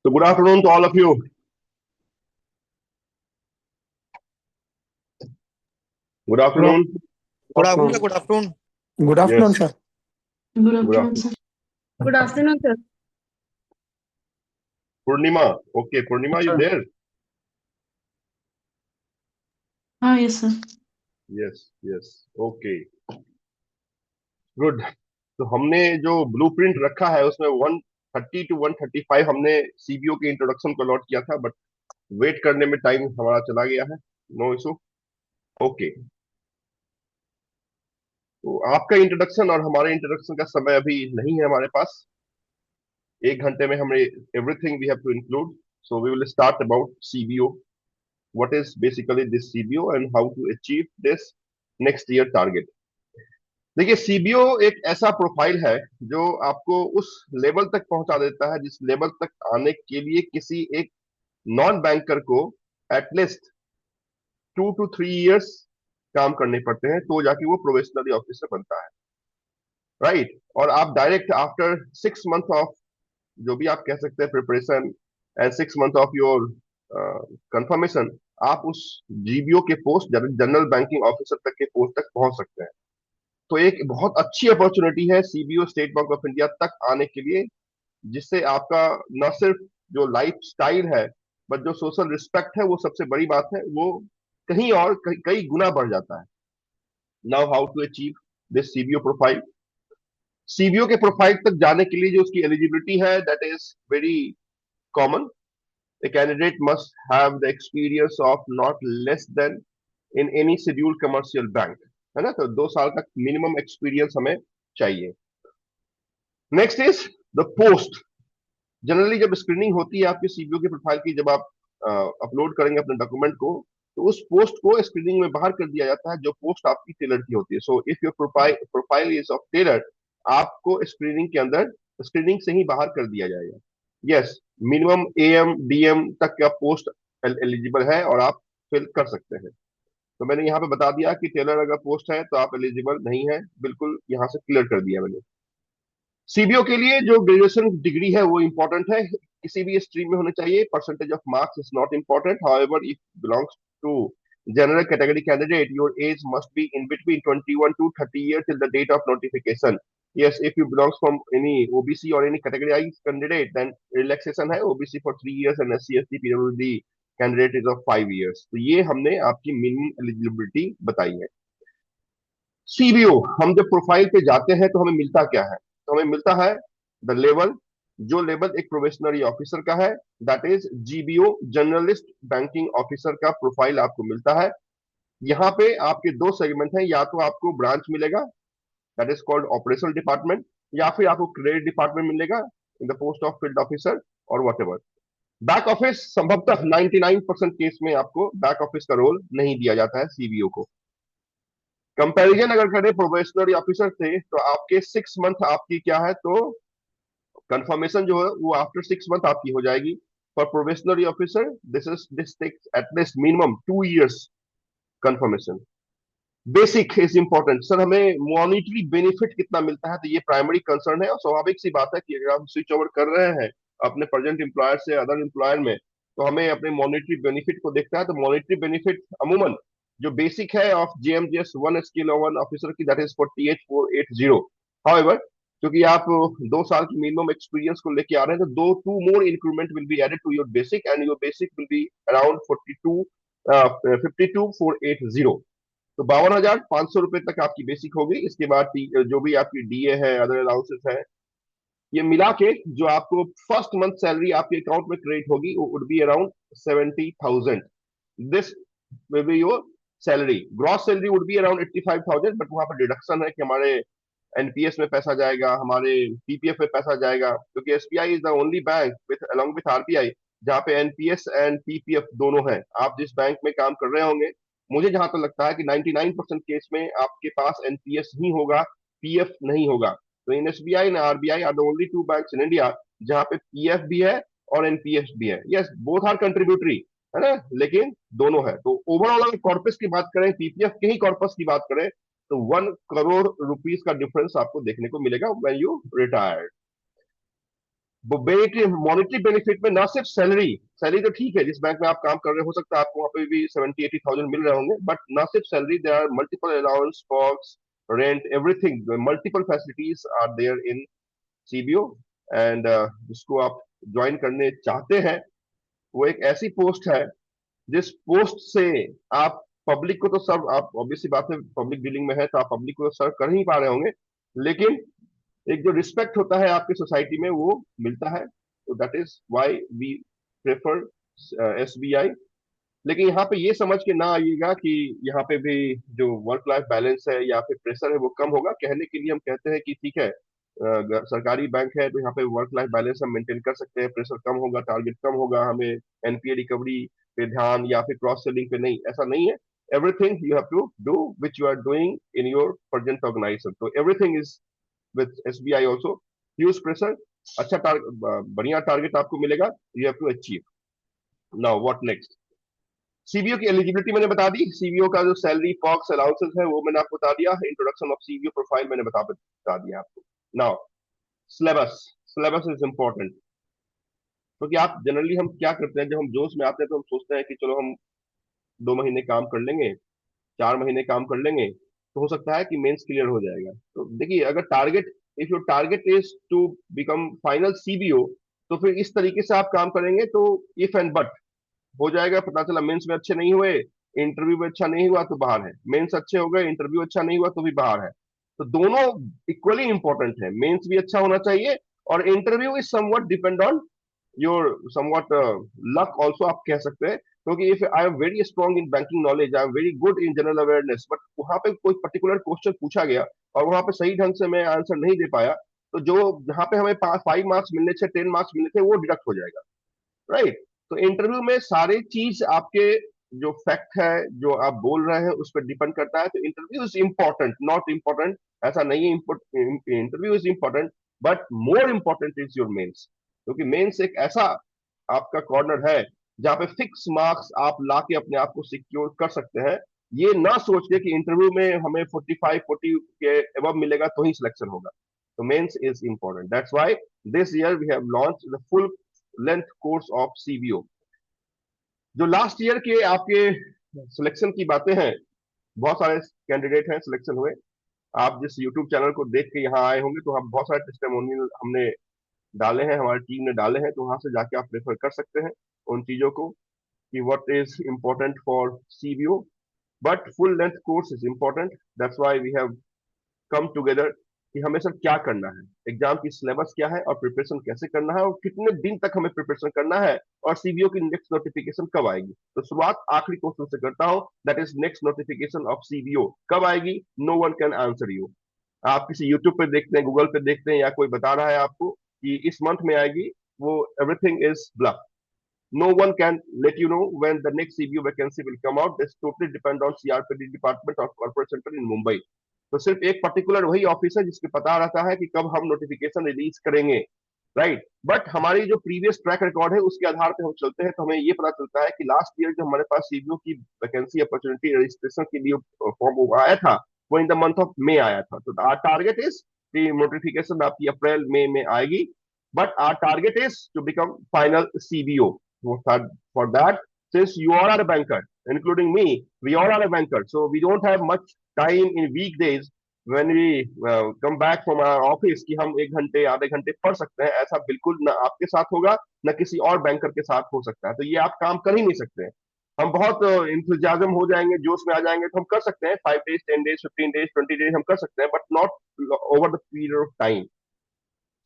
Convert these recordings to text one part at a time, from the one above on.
So good afternoon to all of you. Good Hello. afternoon. Good afternoon, Afternoon. sir. Good afternoon. Good afternoon, Yes, sir. Good good afternoon, afternoon. sir. Good afternoon, sir. Purnima. Okay, Purnima, you Sir. there? Yes, sir. Yes, yes. Okay, good. तो हमने जो blueprint रखा है उसमें 130 to 135 हमने CBO के introduction को allot किया था, बट वेट करने में टाइम हमारा चला गया है. No issue. ओके, तो आपका इंट्रोडक्शन और हमारे इंट्रोडक्शन का समय अभी नहीं है हमारे पास. 1 घंटे में हमें everything we have to include. So we will start about CBO. What is basically this CBO and how to achieve this next year target. देखिए, सीबीओ एक ऐसा प्रोफाइल है जो आपको उस लेवल तक पहुंचा देता है जिस लेवल तक आने के लिए किसी एक नॉन बैंकर को एटलीस्ट 2 to 3 years काम करने पड़ते हैं, तो जाके वो प्रोबेशनरी ऑफिसर बनता है. राइट. और आप डायरेक्ट आफ्टर 6 months ऑफ जो भी आप कह सकते हैं preparation and 6 months of your confirmation, आप उस जीबीओ के पोस्ट जनरल बैंकिंग ऑफिसर तक के पोस्ट तक पहुंच सकते हैं. तो एक बहुत अच्छी अपॉर्चुनिटी है CBO state bank of India तक आने के लिए, जिससे आपका न सिर्फ जो लाइफ स्टाइल है बट जो सोशल रिस्पेक्ट है, वो सबसे बड़ी बात है, वो कहीं और कई गुना बढ़ जाता है. Now how to achieve this CBO profile. CBO के प्रोफाइल तक जाने के लिए जो उसकी एलिजिबिलिटी है, that is very common. A candidate must have the experience of not less than in any scheduled commercial bank. है ना. तो 2 साल का मिनिमम एक्सपीरियंस हमें चाहिए. Next is the post. Generally जब स्क्रीनिंग होती है आपकी सीबीओ की प्रोफाइल की, जब आप अपलोड करेंगे अपने डॉक्यूमेंट को, तो उस पोस्ट को स्क्रीनिंग में बाहर कर दिया जाता है जो पोस्ट आपकी टेलर की होती है. So if your profile is of tailor, आपको स्क्रीनिंग के अंदर स्क्रीनिंग से ही बाहर कर दिया जाएगा. यस, मिनिमम एएम डीएम तक का पोस्ट एलिजिबल है और आप फिल कर सकते हैं. तो मैंने यहाँ पे बता दिया कि टेलर अगर पोस्ट है तो आप एलिजिबल नहीं है, बिल्कुल यहाँ से क्लियर कर दिया मैंने. सीबीओ के लिए जो ग्रेजुएशन डिग्री है वो इंपॉर्टेंट है, किसी भी स्ट्रीम में होने चाहिए. Percentage of marks is not important. However if belongs to general category candidate, your age must be in between 21 to 30 years till the date of notification. Yes, if you belongs from any OBC or any categorized candidate, then relaxation है OBC for 3 years and SC ST PWD candidate is of 5 years. तो ये हमने आपकी minimum eligibility बताई है. CBO हम जब profile पे जाते हैं तो हमें मिलता क्या है? तो हमें मिलता है द लेवल, जो लेवल एक प्रोबेशनरी ऑफिसर का है, that is GBO generalist banking officer का प्रोफाइल आपको मिलता है. यहाँ पे आपके 2 सेगमेंट हैं. या तो आपको ब्रांच मिलेगा, that is called operational department, या फिर आपको क्रेडिट डिपार्टमेंट मिलेगा in the post of field officer और वट एवर. बैक ऑफिस संभवतः 99% केस में आपको बैक ऑफिस का रोल नहीं दिया जाता है सीबीओ को. कंपैरिजन अगर करें प्रोबेशनरी ऑफिसर से, तो आपके 6 month आपकी क्या है, तो कंफर्मेशन जो है वो आफ्टर 6 month आपकी हो जाएगी. For probationary officer this takes at least minimum 2 years confirmation. Basic is important. Sir हमें मॉनिटरी बेनिफिट कितना मिलता है, तो ये प्राइमरी कंसर्न है. और स्वाभाविक सी बात है कि अगर आप स्विच ओवर कर रहे हैं अपने प्रेजेंट एम्प्लॉयर से अदर एम्प्लॉयर में, तो हमें अपने मॉनिटरी बेनिफिट को देखता है. तो मॉनिटरी बेनिफिट अमूमन जो बेसिक है ऑफ जेएमजेएस 1 ऑफिसर की, दैट इज 48,480. हाउएवर, क्योंकि आप 2 साल की मिनिमम एक्सपीरियंस को लेके आ रहे हैं, तो 2 more increment will be added to your basic and your basic will be around 52,480. तो 52,500 रुपए तक आपकी बेसिक होगी. इसके बाद जो भी आपकी डीए है, अदर अलाउंसेस है, ये मिला के जो आपको फर्स्ट मंथ सैलरी आपके अकाउंट में क्रेडिट होगी, वो would be around 70,000. This will be your salary. Gross salary would be around 85,000, but वहां पर डिडक्शन है कि हमारे एनपीएस में पैसा जाएगा, हमारे पीपीएफ में पैसा जाएगा, क्योंकि SBI is the only bank with along with RBI जहां पे एनपीएस एंड पीपीएफ दोनों है. आप जिस बैंक में काम कर रहे होंगे, मुझे जहां तक लगता है कि 99% केस में आपके पास एनपीएस ही होगा, पीएफ नहीं होगा. तो in SBI and RBI are the only 2 banks in India जहां पे पीएफ भी है और एनपीएस भी है. यस, बोथ आर कंट्रीब्यूटरी, है ना, लेकिन दोनों है. तो ओवरऑल अगर कॉर्पस की बात करें, पीपीएफ के ही कॉर्पस की बात करें, तो 1 करोड़ रुपीस का डिफरेंस आपको देखने को मिलेगा व्हेन यू रिटायर्ड. वो मॉनेटरी बेनिफिट में ना सिर्फ सैलरी, सैलरी तो ठीक है, जिस बैंक में आप काम कर रहे हो सकता है आपको वहां पे भी 70-80 थाउजेंड मिल रहे होंगे, बट ना सिर्फ salary, there are multiple allowance, fox, rent, everything, multiple facilities are there in CBO. And जिसको आप ज्वाइन करने चाहते हैं, वो एक ऐसी पोस्ट है जिस पोस्ट से आप पब्लिक को तो सर्व, आप ऑब्वियसली बात है पब्लिक डीलिंग में है तो आप पब्लिक को तो सर्व कर ही पा रहे होंगे, लेकिन एक जो रिस्पेक्ट होता है आपकी सोसाइटी में वो मिलता है। तो that is why we prefer SBI. लेकिन यहाँ पे ये समझ के ना आइएगा कि यहाँ पे भी जो वर्क लाइफ बैलेंस है या फिर प्रेशर है वो कम होगा। कहने के लिए हम कहते हैं कि ठीक है, सरकारी बैंक है तो यहाँ पे वर्क लाइफ बैलेंस हम मेंटेन कर सकते हैं, प्रेशर कम होगा, टारगेट कम होगा, हमें एनपीए रिकवरी पे ध्यान या फिर क्रॉस सेलिंग पे नहीं, ऐसा नहीं है। Everything you have to do which you are doing in your present organization. तो everything is with SBI also huge pressure, अच्छा बढ़िया टारगेट आपको मिलेगा, you have to achieve. Now what next? CBO की एलिजिबिलिटी मैंने बता दी, सीबीओ का जो सैलरी पॉक्स अलाउंसेस है वो मैंने आपको बता दिया, इंट्रोडक्शन ऑफ सीबीओ प्रोफाइल मैंने बता दिया आपको। Now syllabus, syllabus is important, क्योंकि आप जनरली हम क्या करते हैं, जब हम जोश में आते हैं तो हम सोचते हैं कि चलो हम 2 महीने काम कर लेंगे, 4 महीने काम कर लेंगे तो हो सकता है कि मेंस क्लियर हो जाएगा। तो देखिए, अगर target, if your target is to become final CBO, तो फिर इस तरीके से आप काम करेंगे तो इफ एंड बट हो जाएगा, पता चला मेंस में अच्छे नहीं हुए, इंटरव्यू में अच्छा नहीं हुआ तो बाहर है, मेंस अच्छे हो गए, इंटरव्यू अच्छा नहीं हुआ तो भी बाहर है। तो दोनों इक्वली इंपॉर्टेंट है, मेंस भी अच्छा होना चाहिए और interview is somewhat depend on your somewhat luck also, आप कह सकते हैं। क्योंकि if I am very strong in banking knowledge, I am very good in general awareness, but वहां पे कोई पर्टिकुलर क्वेश्चन पूछा गया और वहां पे सही ढंग से मैं आंसर नहीं दे पाया, तो जो जहां पे हमें 5 मार्क्स मिलने थे, 10 मार्क्स मिलने थे, वो डिडक्ट हो जाएगा, राइट? तो इंटरव्यू में सारी चीज आपके जो फैक्ट है, जो आप बोल रहे हैं उस पर डिपेंड करता है। तो interview is important, not important ऐसा नहीं है, interview is important, but more important is your mains, क्योंकि मेंस एक ऐसा आपका कॉर्नर है जहां पे फिक्स मार्क्स आप लाके अपने आप को सिक्योर कर सकते हैं। ये ना सोच के कि इंटरव्यू में हमें 45-40 के अबव मिलेगा तो ही सिलेक्शन होगा। तो mains is important, that's why this year we have launch the full length course of CBO. जो लास्ट ईयर के आपके सिलेक्शन की बातें हैं, बहुत सारे कैंडिडेट हैं सिलेक्शन हुए, आप जिस यूट्यूब चैनल को देख के यहाँ आए होंगे तो हम बहुत सारे टेस्टिमोनियल हमने डाले हैं, हमारी टीम ने डाले हैं, तो वहां से जाके आप प्रेफर कर सकते हैं उन चीजों को कि what is important for CBO. But full length course is important, that's why we have come together कि हमें सर क्या करना है, एग्जाम की सिलेबस क्या है और प्रिपरेशन कैसे करना है और कितने दिन तक हमें प्रिपरेशन करना है, और सीबीओ की नेक्स्ट नोटिफिकेशन कब आएगी। तो शुरुआत आखिरी क्वेश्चन से करता हूं, that is next notification of CBO कब आएगी? No one can answer you. आप किसी यूट्यूब पे देखते हैं, गूगल पे देखते हैं, या कोई बता रहा है आपको कि इस मंथ में आएगी, वो everything is bluff. No one can let you know when the next CBO vacancy will come out. This totally depend on CRPD department or corporate center in Mumbai. तो सिर्फ एक पर्टिकुलर वही ऑफिस है जिसके पता रहता है कि कब हम नोटिफिकेशन रिलीज करेंगे, राइट? बट हमारी जो प्रीवियस ट्रैक रिकॉर्ड है उसके आधार पे हम चलते हैं, तो हमें ये पता चलता है कि लास्ट ईयर जो हमारे पास सीबीओ की वैकेंसी अपॉर्चुनिटी रजिस्ट्रेशन के लिए फॉर्म आया था, वो in the month of May आया था। तो आर टारगेट इज कि नोटिफिकेशन आपकी अप्रैल मई में आएगी, but our target is to become final CBO. For that, since you all are a banker, including me, we all are a banker, so we don't have much time in weekdays when we come back from our office कि हम 1 घंटे आधे घंटे पढ़ सकते हैं। ऐसा बिल्कुल ना आपके साथ होगा ना किसी और बैंकर के साथ हो सकता है। तो ये आप काम कर ही नहीं सकते हैं। हम बहुत इंतजाजम हो जाएंगे, जोश में आ जाएंगे तो हम कर सकते हैं 5 days, 10 days, 15 days, 20 days हम कर सकते हैं, but not over the period of time.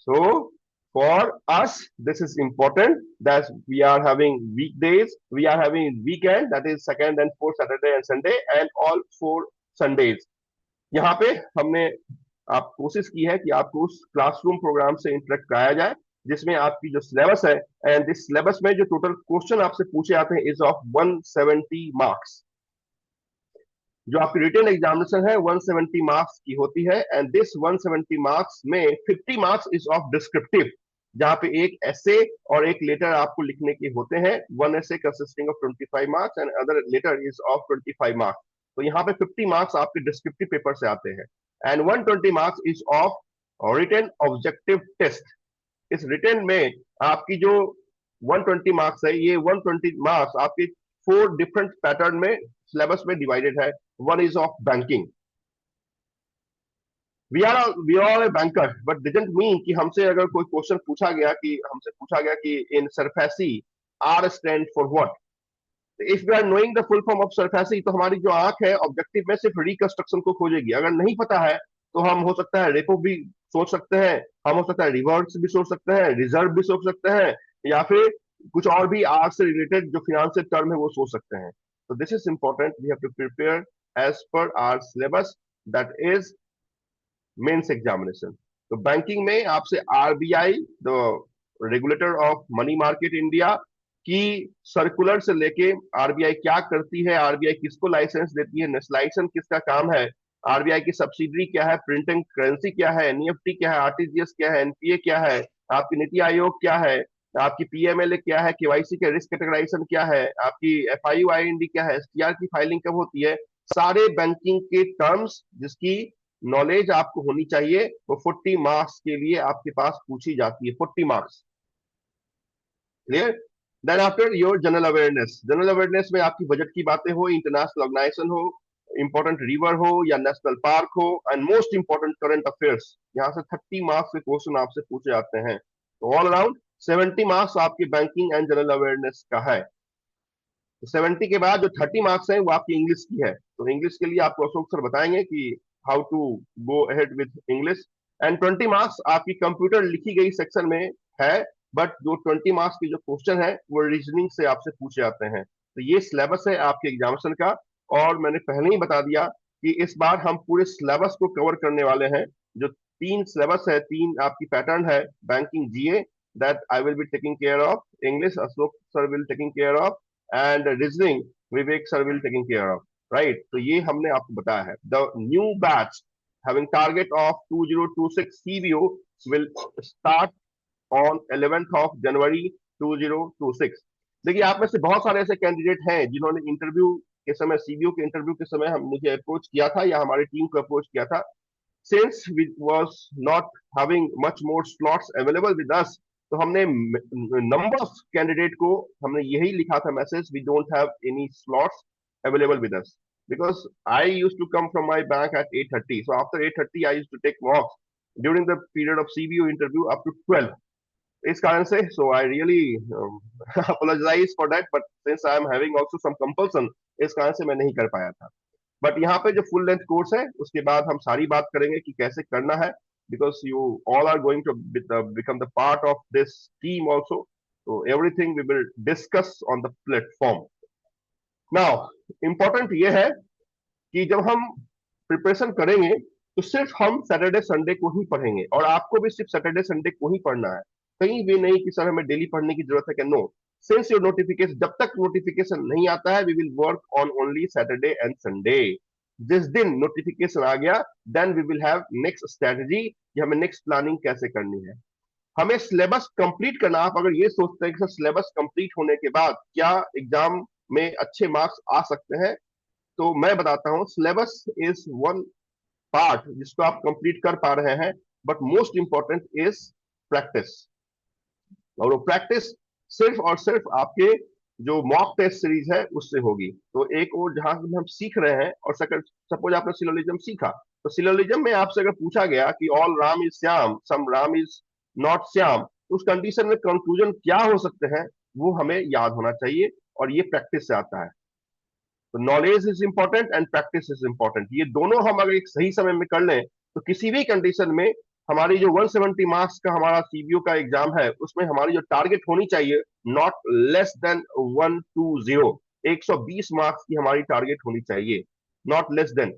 So for us, this is important that we are having weekdays, we are having weekend, that is second and fourth Saturday and Sunday, and all 4 Sundays. यहाँ पे हमने आप कोशिश की है कि आपको उस क्लासरूम प्रोग्राम से इंटरेक्ट कराया जाए जिसमें आपकी जो सिलेबस है, एंड दिस सिलेबस में जो टोटल क्वेश्चन आपसे पूछे जाते हैं इज ऑफ 170 मार्क्स। जो आपकी रिटन एग्जामिनेशन है 170 मार्क्स की होती है, एंड दिस 170 मार्क्स में 50 मार्क्स इज ऑफ डिस्क्रिप्टिव, जहां पे एक ऐसे और एक लेटर आपको लिखने के होते हैं। One essay consisting of 25 marks and other letter is of 25 marks. तो यहाँ पे 50 मार्क्स आपके डिस्क्रिप्टिव पेपर से आते हैं, and 120 marks is of written objective test. इस रिटर्न में आपकी जो 120 मार्क्स है, ये 120 मार्क्स आपके 4 डिफरेंट पैटर्न में सिलेबस में डिवाइडेड है. One is of banking. We are a banker, but didn't mean कि हमसे अगर कोई क्वेश्चन पूछा गया कि in SARFAESI are stand for what. If we are knowing the full form of SARFAESI, तो हमारी जो आंख है ऑब्जेक्टिव में सिर्फ रिकंस्ट्रक्शन को खोजेगी. अगर नहीं पता है तो हम हो सकता है रेपो भी सोच सकते हैं, हम हो सकता है रिवर्स भी सोच सकते हैं, रिजर्व भी सोच सकते हैं, या फिर कुछ और भी आर्ट से रिलेटेड जो फिनेंशियल टर्म है वो सोच सकते हैं. तो this is important. We have to prepare as per our syllabus, that is mains examination. तो बैंकिंग में आपसे RBI, the regulator of money market India की सर्कुलर से लेके आरबीआई क्या करती है, आरबीआई किसको लाइसेंस देती है, नेशनलाइजेशन किसका काम है, आरबीआई की सब्सिडरी क्या है, प्रिंटिंग करेंसी क्या है, एनईएफटी क्या है, आरटीजीएस क्या है, एनपीए क्या है, आपकी नीति आयोग क्या है, आपकी पीएमएलए क्या है, केवाईसी के रिस्क कैटेगराइजेशन क्या है, आपकी एफआईयू आईएनडी क्या है, एसटीआर की फाइलिंग कब होती है, सारे बैंकिंग के टर्म्स जिसकी नॉलेज आपको होनी चाहिए, वो 40 मार्क्स के लिए आपके पास पूछी जाती है. 40 marks. Clear? Then after your general awareness में आपकी बजट की बातें हो, इंटरनेशनल ऑर्गेनाइजेशन हो, इंपॉर्टेंट रिवर हो या नेशनल पार्क हो, and most important current affairs. यहां से 30 मार्क्स के क्वेश्चन आपसे पूछे जाते हैं. तो ऑल अराउंड 70 मार्क्स आपके बैंकिंग एंड जनरल अवेयरनेस का है. तो 70 के बाद जो 30 मार्क्स हैं वो आपकी इंग्लिश की है. तो इंग्लिश के लिए आपको अशोक सर बताएंगे कि how to go ahead with English. And 20 marks आपकी कंप्यूटर लिखी गई सेक्शन में है, बट जो 20 मार्क्स की जो क्वेश्चन है वो रीजनिंग से आपसे पूछे जाते हैं. तो ये सिलेबस है आपके एग्जामिनेशन का. और मैंने पहले ही बता दिया कि इस बार हम पूरे सिलेबस को कवर करने वाले हैं. जो 3 सिलेबस है, 3 आपकी पैटर्न है, banking GA, that I will be taking care of, English Ashok sir will taking care of, and reasoning Vivek sir will taking care of. Right? तो ये हमने आपको बताया है. The new batch having target of 2026 CBO will start on 11th of January 2026. देखिए, आप में से बहुत सारे ऐसे कैंडिडेट हैं जिन्होंने इंटरव्यू के समय, सीबीओ के इंटरव्यू के समय हम मुझे अप्रोच किया था या हमारी टीम को अप्रोच किया था. Since we was not having much more slots available with us, तो हमने नंबर ऑफ कैंडिडेट को हमने यही लिखा था message, we don't have any slots available with us, because I used to come from my bank at 8:30. So after 8:30, I used to take walks during the period of CBO interview up to 12. इस कारण से, so I really apologize for that, but since I am having also some compulsion, इस कारण से मैं नहीं कर पाया था. बट यहाँ पे जो फुल लेंथ कोर्स है उसके बाद हम सारी बात करेंगे कि कैसे करना है, because you all are going to become the part of this team also. तो everything we will discuss on the platform. Now important ये है कि जब हम प्रिपरेशन करेंगे तो सिर्फ हम सैटरडे संडे को ही पढ़ेंगे, और आपको भी सिर्फ सैटरडे संडे को ही पढ़ना है. कहीं भी नहीं कि सर हमें डेली पढ़ने की जरूरत है. क्या? नो. सिंस योर नोटिफिकेशन, जब तक नोटिफिकेशन नहीं आता है, we will work on only Saturday and Sunday. जिस दिन नोटिफिकेशन आ गया, then we will have next strategy कि हमें नेक्स्ट प्लानिंग कैसे करनी है. हमें सिलेबस कंप्लीट करना. आप अगर ये सोचते हैं कि सर सिलेबस कंप्लीट होने के बाद क्या एग्जाम में अच्छे मार्क्स आ सकते हैं, तो मैं बताता हूं, सिलेबस इज वन पार्ट जिसको आप कंप्लीट कर पा रहे हैं, but most important is practice. और वो प्रैक्टिस सिर्फ और सिर्फ आपके जो मॉक टेस्ट सीरीज है उससे होगी. तो एक और जहां हम सीख रहे हैं, और सपोज आपने सिलोजिज्म सीखा, तो सिलोजिज्म में आपसे अगर पूछा गया कि all Ram is Shyam, some Ram is not Shyam, तो उस कंडीशन में कंक्लूजन क्या हो सकते हैं वो हमें याद होना चाहिए, और ये प्रैक्टिस से आता है. तो knowledge is important and practice is important. ये दोनों हम अगर एक सही समय में कर लें तो किसी भी कंडीशन में हमारी जो 170 मार्क्स का हमारा सीबीओ का एग्जाम है उसमें हमारी जो टारगेट होनी चाहिए, नॉट लेस देन 120, 120 मार्क्स की हमारी टारगेट होनी चाहिए, नॉट लेस देन.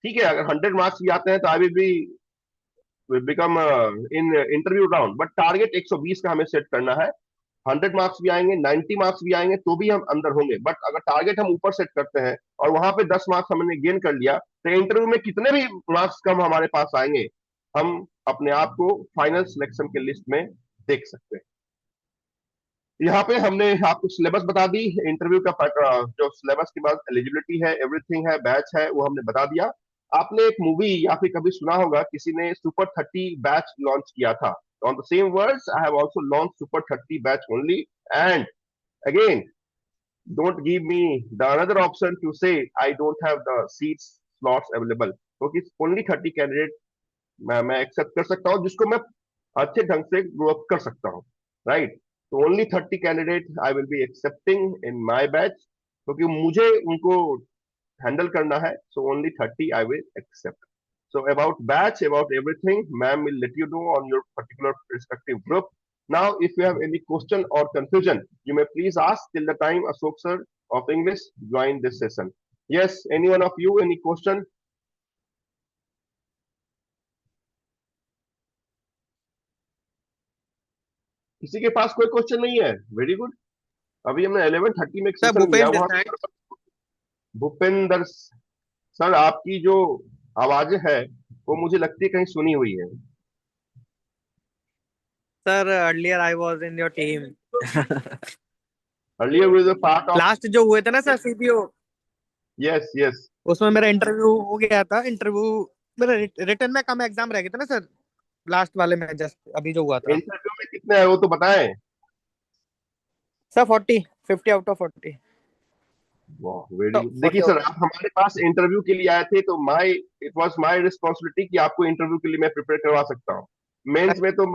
ठीक है? अगर 100 मार्क्स भी आते हैं तो आई will be become in interview round, but target 120 का हमें सेट करना है. 100 मार्क्स भी आएंगे, 90 मार्क्स भी आएंगे, तो भी हम अंदर होंगे. बट अगर टारगेट हम ऊपर सेट करते हैं और वहां पे 10 मार्क्स हमने गेन कर लिया, तो इंटरव्यू में कितने भी मार्क्स कम हमारे पास आएंगे, हम अपने आप को फाइनल सिलेक्शन के लिस्ट में देख सकते हैं. यहाँ पे हमने आपको सिलेबस बता दी, इंटरव्यू का जो सिलेबस के बाद एलिजिबिलिटी है, एवरीथिंग है, बैच है, वो हमने बता दिया. आपने एक मूवी या फिर कभी सुना होगा, किसी ने सुपर 30 बैच लॉन्च किया था. On the same words, I have also launched Super 30 batch only. And again, don't give me the another option to say I don't have the seats slots available. क्योंकि only 30 candidate मैं accept कर सकता हूँ जिसको मैं अच्छे ढंग से ग्रो अप कर सकता हूँ, राइट? तो only 30 candidate I will be accepting in my batch, क्योंकि मुझे उनको हैंडल करना है. So only 30 I will accept. So about batch, about everything, ma'am will let you know on your particular respective group. Now, if you have any question or confusion, you may please ask till the time Ashok sir of English join this session. Yes, any one of you, any question? किसी के पास कोई question नहीं है? Very good. अभी हमने 11:30 में एक sir session लिया भूपेंद्र हुआ. देसाई। भूपेंद्र सर, आपकी जो आवाज है वो मुझे लगती है कहीं सुनी हुई है. Sir earlier I was in your team. Earlier we were part of. Last जो हुए थे ना सर सीबीओ, Yes, yes. उसमें मेरा इंटरव्यू हो गया था। इंटरव्यू मेरा रिटर्न में कम एग्जाम रह गया था ना सर, लास्ट वाले में जस्ट अभी जो हुआ था। इंटरव्यू में कितने है वो तो बताएं. Sir 50 out of 40। वाह, वेरी गुड. देखिए सर, आप हमारे पास इंटरव्यू के लिए आए थे तो इट वाज माय रिस्पांसिबिलिटी कि आपको इंटरव्यू के लिए मैं प्रिपेयर करवा सकता हूँ. मेंस में तो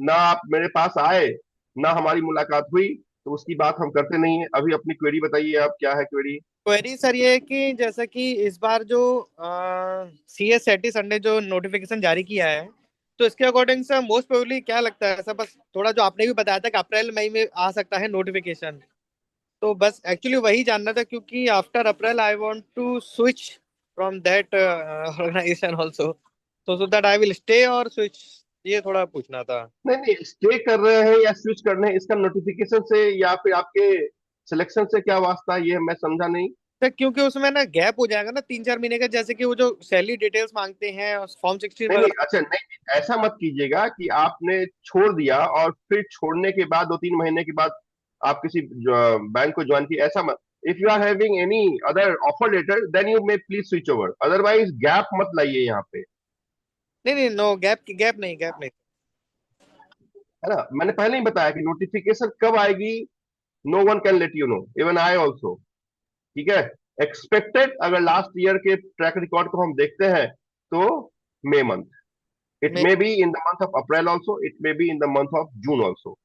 ना आप मेरे पास आए ना हमारी मुलाकात हुई, तो उसकी बात हम करते नहीं है. अभी अपनी क्वेरी बताइए, आप क्या है क्वेरी? क्वेरी सर ये है कि जैसा कि इस बार जो सीएस सैटी संडे जो नोटिफिकेशन जारी किया है, तो इसके अकॉर्डिंग सर मोस्ट प्रोबेबली क्या लगता है, सर बस थोड़ा जो आपने भी बताया था कि अप्रैल मई में आ सकता है नोटिफिकेशन, तो बस एक्चुअली वही जानना था क्योंकि after April I want to switch from that organization also, तो so that I will stay or switch, ये थोड़ा पूछना था। नहीं नहीं, स्टे कर रहे हैं या स्विच कर रहे हैं, इसका नोटिफिकेशन से या फिर आपके सिलेक्शन से क्या वास्ता है, ये मैं समझा नहीं. सर क्योंकि उसमें ना गैप हो जाएगा ना 3-4 महीने का, जैसे कि वो जो सैलरी डिटेल्स मांगते हैं फॉर्म 16 नहीं नहीं, वगैरह। अच्छा नहीं, ऐसा मत कीजिएगा कि आपने छोड़ दिया और फिर छोड़ने के बाद 2-3 महीने के बाद आप किसी बैंक को ज्वाइन किए, ऐसा मत. If you are having any other offer letter then you may please switch over, otherwise gap मत लाइए यहाँ पे, नहीं नहीं, नो गैप नहीं। है ना? मैंने पहले ही बताया कि नोटिफिकेशन कब आएगी, no one can let you know, even I also. ठीक है. एक्सपेक्टेड, अगर लास्ट ईयर के ट्रैक रिकॉर्ड को हम देखते हैं तो May month. It may be in the month of April also, it may be in the month of June also,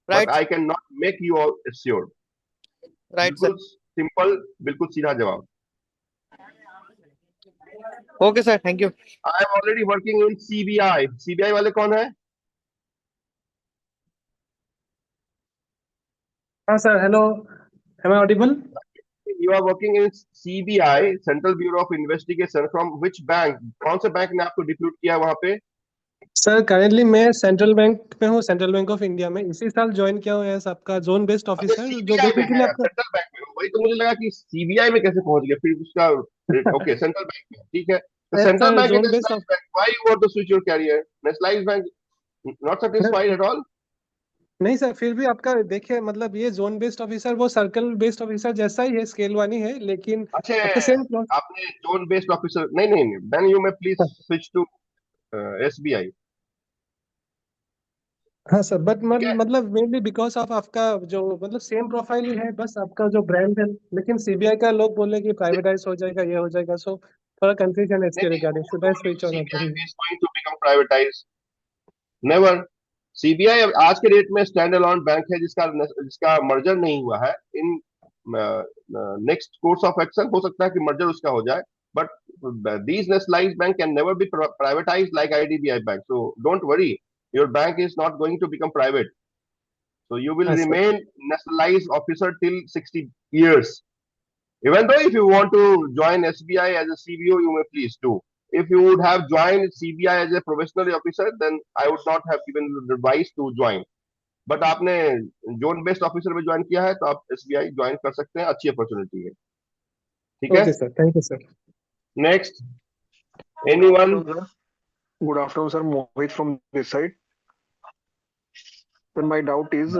but right I cannot make you all assured. Right बिल्कुल simple, बिल्कुल सीधा जवाब. Sir. Okay sir, thank you. I am already working in CBI. CBI वाले कौन है? हाँ sir, hello, am I audible? You are working in CBI, Central Bureau of Investigation. From which bank? कौन से बैंक ने आपको डिप्यूट किया वहां पे? सर करेंटली मैं सेंट्रल बैंक में हूँ, सेंट्रल बैंक ऑफ इंडिया में इसी साल ज्वाइन किया हुआ है आपका जोन बेस्ड अच्छा, ऑफिसर, जो सीबीआई में बेसिकली है, आपका। सेंट्रल बैंक में हो. वही तो मुझे लगा कि सीबीआई में कैसे पहुंच गया फिर उसका. ओके, सेंट्रल बैंक में, ठीक है. तो central sir bank zone and based nationalised bank, why you want to switch your career? Nationalised bank not satisfied at all? नहीं सर, फिर भी आपका देखिए, मतलब ये जोन बेस्ड ऑफिसर वो सर्कल बेस्ड ऑफिसर जैसा ही है, स्केल वन ही है, लेकिन अच्छा, आपका सेम। आपने जोन बेस्ड ऑफिसर, नहीं नहीं नहीं, then you may please switch to SBI. हाँ सर, बट ठीक है. मतलब मेनली बिकॉज ऑफ आपका जो मतलब सेम प्रोफाइल ही है, बस आपका जो ब्रांड है, लेकिन सीबीआई का लोग बोले कि प्राइवेटाइज हो जाएगा, ये हो जाएगा, सो थोड़ा कंफ्यूजन है नहीं इसके नहीं, regarding, should I switch or not? CBI is going to become privatise. Never. CBI आज के डेट में स्टैंड अलोन बैंक है जिसका जिसका मर्जर नहीं हुआ है. In next course of action हो सकता है कि मर्जर उसका हो जाए, but these nationalized bank can never be privatized like IDBI bank. So don't worry, your bank is not going to become private. So you will हाँ sir, remain nationalized officer till 60 years. Even though if you want to join SBI as a CBO, you may please do. If you would have joined CBI as a professional officer, then I would not have given you the advice to join. But आपने zone based officer में join किया है तो आप SBI join कर सकते हैं, अच्छी अपॉर्चुनिटी है. ठीक है. Okay sir, thank you sir. Next, Good anyone? afternoon, sir. Good afternoon, sir. Mohit from this side. Sir, my doubt is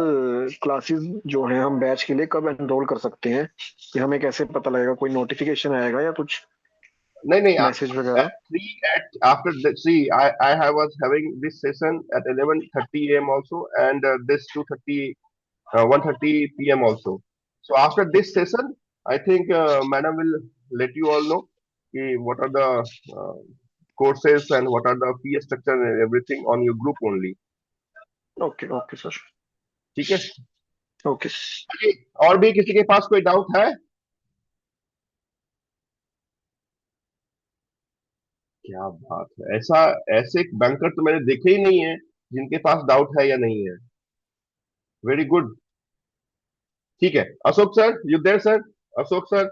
classes जो हैं हम बैच के लिए कब एनरोल कर सकते हैं, कि हमें कैसे पता लगेगा, कोई नोटिफिकेशन आएगा या कुछ? नहीं मैसेज वगैरह? at 3 at after the, see I was having this session at 11:30 a.m. also, and this 2:30 1:30 p.m. also. So after this session, I think madam will let you all know what are the uh, courses and what are the fee structure and everything on your group only. Okay okay sir, ठीक है? Okay. चलिए, और भी किसी के पास कोई doubt है? क्या बात है, ऐसे बैंकर तो मैंने देखे ही नहीं है जिनके पास डाउट है या नहीं है। Very good. ठीक है, Ashok sir, you there sir? Ashok sir,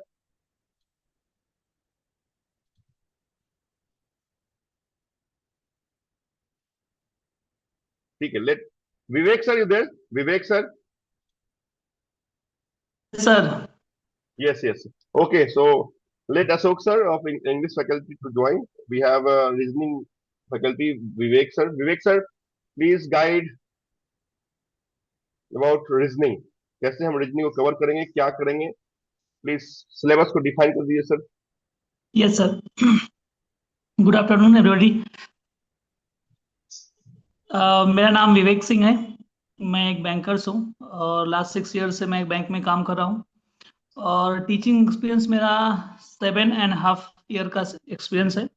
ठीक है, let Vivek sir, you there? Vivek sir? Sir Yes, yes. Okay, so let Ashok sir of English faculty to join. We have reasoning faculty, Vivek sir. Vivek sir, please guide about reasoning. कैसे हम reasoning को cover करेंगे, क्या करेंगे? Please syllabus को define कर दीजिए sir. Yes sir, good afternoon everybody. मेरा नाम विवेक सिंह है, मैं एक बैंकर्स हूँ और लास्ट 6 ईयर से मैं एक बैंक में काम कर रहा हूँ और टीचिंग एक्सपीरियंस मेरा 7.5 ईयर का एक्सपीरियंस है,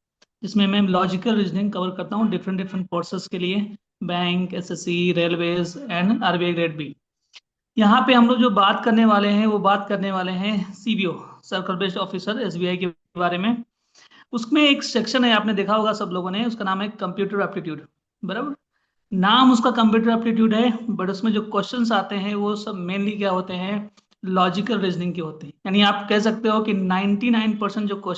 जिसमें मैं लॉजिकल रीजनिंग कवर करता हूँ डिफरेंट कोर्सेज के लिए, bank, SSC, railways and RBI grade B. यहाँ पे हम लोग जो बात करने वाले हैं वो बात करने वाले हैं CBO, circle based officer, SBI के बारे में। उसमें एक सेक्शन है, आपने देखा होगा सब लोगों ने, उसका नाम है कंप्यूटर एप्टीट्यूड। बराबर, नाम उसका कंप्यूटर एप्टीट्यूड है, बट उसमें जो क्वेश्चंस आते हैं वो सब मेनली क्या होते हैं, लॉजिकल रीजनिंग के होते हैं। यानी आप कह सकते हो कि 99% जो क्वेश्चन